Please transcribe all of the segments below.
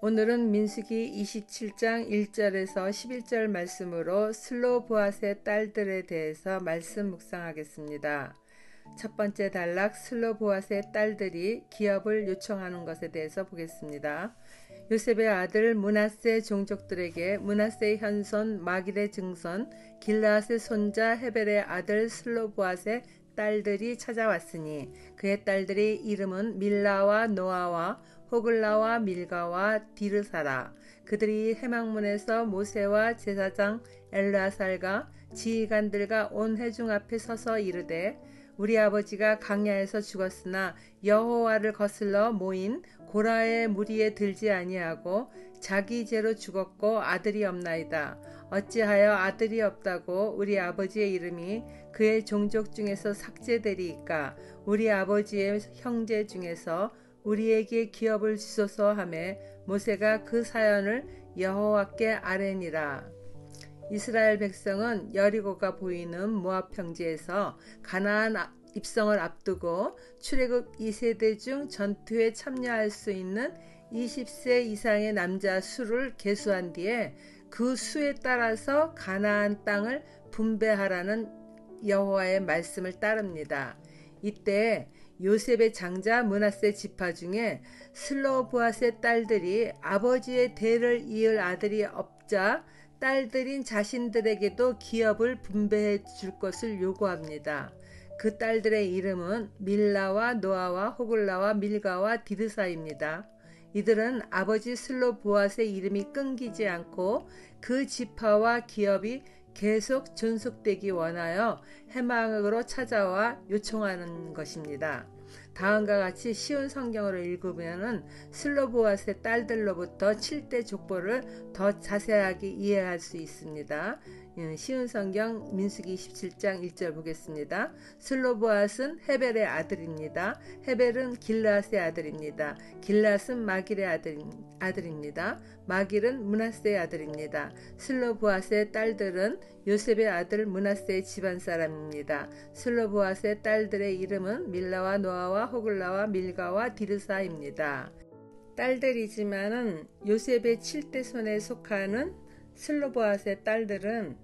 오늘은 민수기 27장 1절에서 11절 말씀으로 슬로보앗의 딸들에 대해서 말씀 묵상하겠습니다. 첫 번째 단락, 슬로보앗의 딸들이 기업을 요청하는 것에 대해서 보겠습니다. 요셉의 아들 므낫세 종족들에게 므낫세의 현손 마길의 증손 길르앗의 손자 헤벨의 아들 슬로보앗의 딸들이 찾아왔으니 그의 딸들의 이름은 밀라와 노아와 호글라와 밀가와 디르사라. 그들이 해막문에서 모세와 제사장 엘르아살과 지휘관들과 온 회중 앞에 서서 이르되 우리 아버지가 광야에서 죽었으나 여호와를 거슬러 모인 고라의 무리에 들지 아니하고 자기 죄로 죽었고 아들이 없나이다. 어찌하여 아들이 없다고 우리 아버지의 이름이 그의 종족 중에서 삭제되리이까. 우리 아버지의 형제 중에서 우리에게 기업을 주소서 하매 모세가 그 사연을 여호와께 아뢰니라. 이스라엘 백성은 여리고가 보이는 모압 평지에서 가나안 입성을 앞두고 출애굽 2세대 중 전투에 참여할 수 있는 20세 이상의 남자 수를 계수한 뒤에 그 수에 따라서 가나안 땅을 분배하라는 여호와의 말씀을 따릅니다. 이때 요셉의 장자 므낫세 지파 중에 슬로보앗의 딸들이 아버지의 대를 이을 아들이 없자 딸들인 자신들에게도 기업을 분배해 줄 것을 요구합니다. 그 딸들의 이름은 밀라와 노아와 호글라와 밀가와 디르사입니다. 이들은 아버지 슬로보앗의 이름이 끊기지 않고 그 지파와 기업이 계속 존속되기 원하여 해막으로 찾아와 요청하는 것입니다. 다음과 같이 쉬운 성경으로 읽으면 슬로보앗의 딸들로부터 7대 족보를 더 자세하게 이해할 수 있습니다. 쉬운 성경 민수기 27장 1절 보겠습니다. 슬로보앗은 헤벨의 아들입니다. 헤벨은 길르앗의 아들입니다. 길르앗은 마길의 아들입니다. 마길은 므낫세의 아들입니다. 슬로보앗의 딸들은 요셉의 아들 므낫세의 집안 사람입니다. 슬로보앗의 딸들의 이름은 밀라와 노아와 호글라와 밀가와 디르사입니다. 딸들이지만은 요셉의 7대 손에 속하는 슬로보앗의 딸들은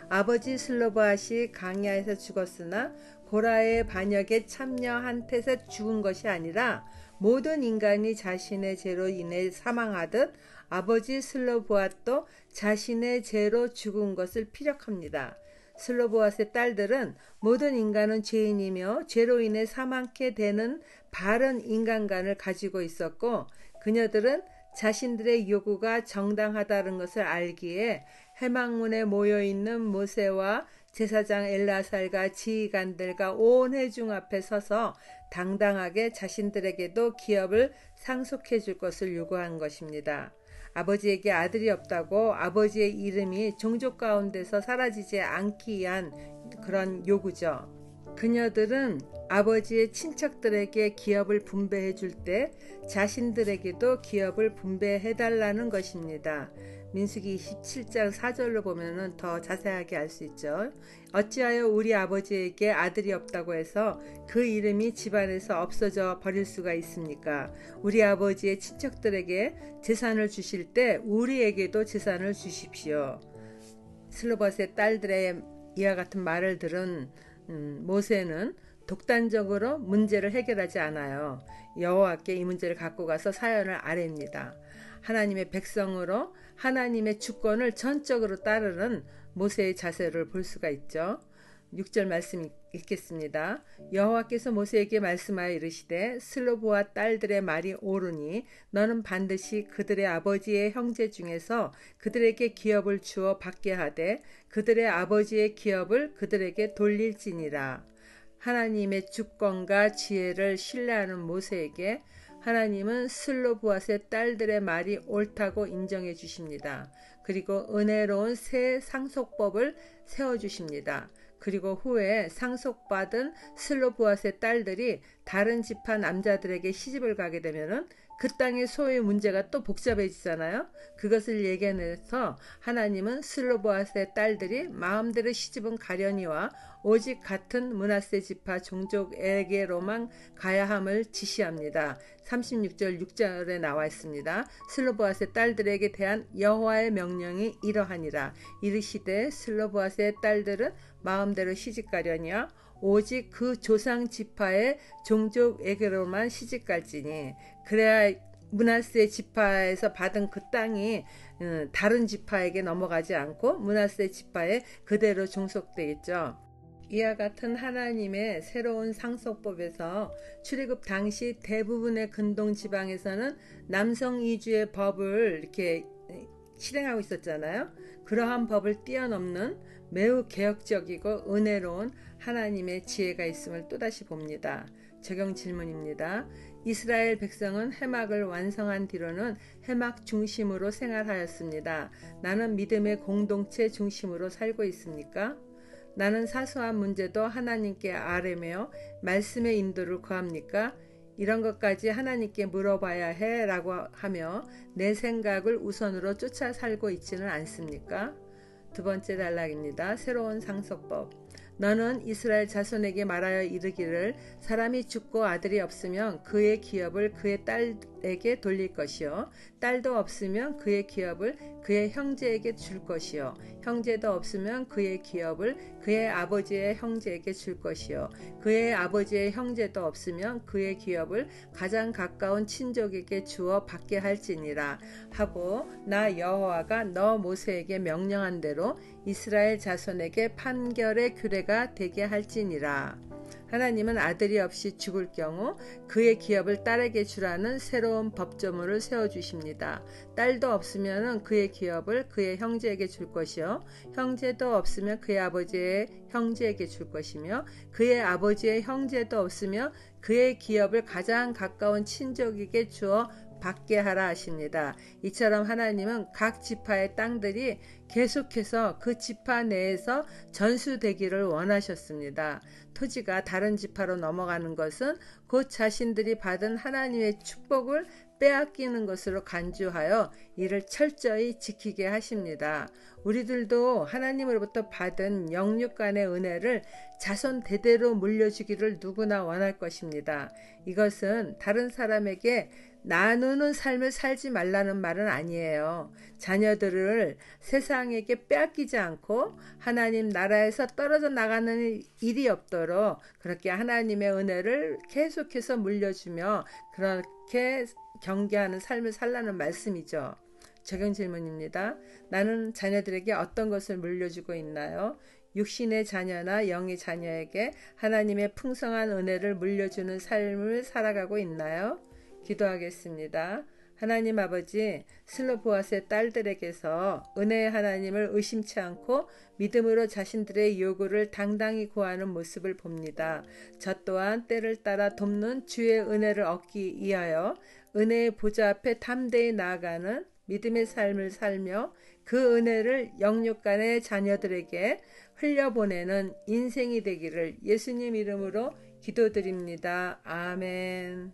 아버지 슬로보앗이 광야에서 죽었으나 고라의 반역에 참여한 탓에 죽은 것이 아니라 모든 인간이 자신의 죄로 인해 사망하듯 아버지 슬로보앗도 자신의 죄로 죽은 것을 피력합니다. 슬로보앗의 딸들은 모든 인간은 죄인이며 죄로 인해 사망케 되는 바른 인간관을 가지고 있었고 그녀들은 자신들의 요구가 정당하다는 것을 알기에 해막문에 모여있는 모세와 제사장 엘르아살과 지휘관들과 온 회중 앞에 서서 당당하게 자신들에게도 기업을 상속해 줄 것을 요구한 것입니다. 아버지에게 아들이 없다고 아버지의 이름이 종족 가운데서 사라지지 않기 위한 그런 요구죠. 그녀들은 아버지의 친척들에게 기업을 분배해 줄 때 자신들에게도 기업을 분배해 달라는 것입니다. 민수기 27장 4절로 보면 더 자세하게 알 수 있죠. 어찌하여 우리 아버지에게 아들이 없다고 해서 그 이름이 집안에서 없어져 버릴 수가 있습니까? 우리 아버지의 친척들에게 재산을 주실 때 우리에게도 재산을 주십시오. 슬로보앗의 딸들의 이와 같은 말을 들은 모세는 독단적으로 문제를 해결하지 않아요. 여호와께 이 문제를 갖고 가서 사연을 아뢰입니다. 하나님의 백성으로 하나님의 주권을 전적으로 따르는 모세의 자세를 볼 수가 있죠. 6절 말씀 읽겠습니다. 여호와께서 모세에게 말씀하여 이르시되 슬로보앗 딸들의 말이 옳으니 너는 반드시 그들의 아버지의 형제 중에서 그들에게 기업을 주어 받게 하되 그들의 아버지의 기업을 그들에게 돌릴지니라. 하나님의 주권과 지혜를 신뢰하는 모세에게 하나님은 슬로보앗의 딸들의 말이 옳다고 인정해 주십니다. 그리고 은혜로운 새 상속법을 세워주십니다. 그리고 후에 상속받은 슬로보앗의 딸들이 다른 지파 남자들에게 시집을 가게 되면 그 땅의 소유의 문제가 또 복잡해지잖아요. 그것을 예견해서 하나님은 슬로보앗의 딸들이 마음대로 시집은 가려니와 오직 같은 므낫세 지파 종족에게로만 가야 함을 지시합니다. 36절 6절에 나와 있습니다. 슬로보앗의 딸들에게 대한 여호와의 명령이 이러하니라. 이르시되 슬로보앗의 딸들은 마음대로 시집가려니와 오직 그 조상 지파의 종족에게로만 시집갈지니, 그래야 므낫세 지파에서 받은 그 땅이 다른 지파에게 넘어가지 않고 므낫세 지파에 그대로 종속되겠죠. 이와 같은 하나님의 새로운 상속법에서 출애굽 당시 대부분의 근동 지방에서는 남성 이주의 법을 이렇게 실행하고 있었잖아요. 그러한 법을 뛰어넘는 매우 개혁적이고 은혜로운 하나님의 지혜가 있음을 또다시 봅니다. 적용 질문입니다. 이스라엘 백성은 회막을 완성한 뒤로는 회막 중심으로 생활하였습니다. 나는 믿음의 공동체 중심으로 살고 있습니까? 나는 사소한 문제도 하나님께 아뢰며 말씀의 인도를 구합니까? 이런 것까지 하나님께 물어봐야 해 라고 하며 내 생각을 우선으로 쫓아 살고 있지는 않습니까? 두 번째 단락입니다. 새로운 상속법. 너는 이스라엘 자손에게 말하여 이르기를 사람이 죽고 아들이 없으면 그의 기업을 그의 딸에게 돌릴 것이요 딸도 없으면 그의 기업을 그의 형제에게 줄 것이요 형제도 없으면 그의 기업을 그의 아버지의 형제에게 줄 것이요 그의 아버지의 형제도 없으면 그의 기업을 가장 가까운 친족에게 주어 받게 할지니라 하고, 나 여호와가 너 모세에게 명령한 대로 이스라엘 자손에게 판결의 규례가 되게 할지니라. 하나님은 아들이 없이 죽을 경우 그의 기업을 딸에게 주라는 새로운 법조문을 세워주십니다. 딸도 없으면 그의 기업을 그의 형제에게 줄 것이요 형제도 없으면 그의 아버지의 형제에게 줄 것이며 그의 아버지의 형제도 없으면 그의 기업을 가장 가까운 친족에게 주어 받게 하라 하십니다. 이처럼 하나님은 각 지파의 땅들이 계속해서 그 지파 내에서 전수되기를 원하셨습니다. 토지가 다른 지파로 넘어가는 것은 곧 자신들이 받은 하나님의 축복을 빼앗기는 것으로 간주하여 이를 철저히 지키게 하십니다. 우리들도 하나님으로부터 받은 영육 간의 은혜를 자손 대대로 물려주기를 누구나 원할 것입니다. 이것은 다른 사람에게 나누는 삶을 살지 말라는 말은 아니에요. 자녀들을 세상에게 빼앗기지 않고 하나님 나라에서 떨어져 나가는 일이 없도록 그렇게 하나님의 은혜를 계속해서 물려주며 그렇게 경계하는 삶을 살라는 말씀이죠. 적용 질문입니다. 나는 자녀들에게 어떤 것을 물려주고 있나요? 육신의 자녀나 영의 자녀에게 하나님의 풍성한 은혜를 물려주는 삶을 살아가고 있나요? 기도하겠습니다. 하나님 아버지, 슬로보앗의 딸들에게서 은혜의 하나님을 의심치 않고 믿음으로 자신들의 요구를 당당히 구하는 모습을 봅니다. 저 또한 때를 따라 돕는 주의 은혜를 얻기 위하여 은혜의 보좌 앞에 담대히 나아가는 믿음의 삶을 살며 그 은혜를 영육간의 자녀들에게 흘려보내는 인생이 되기를 예수님 이름으로 기도드립니다. 아멘.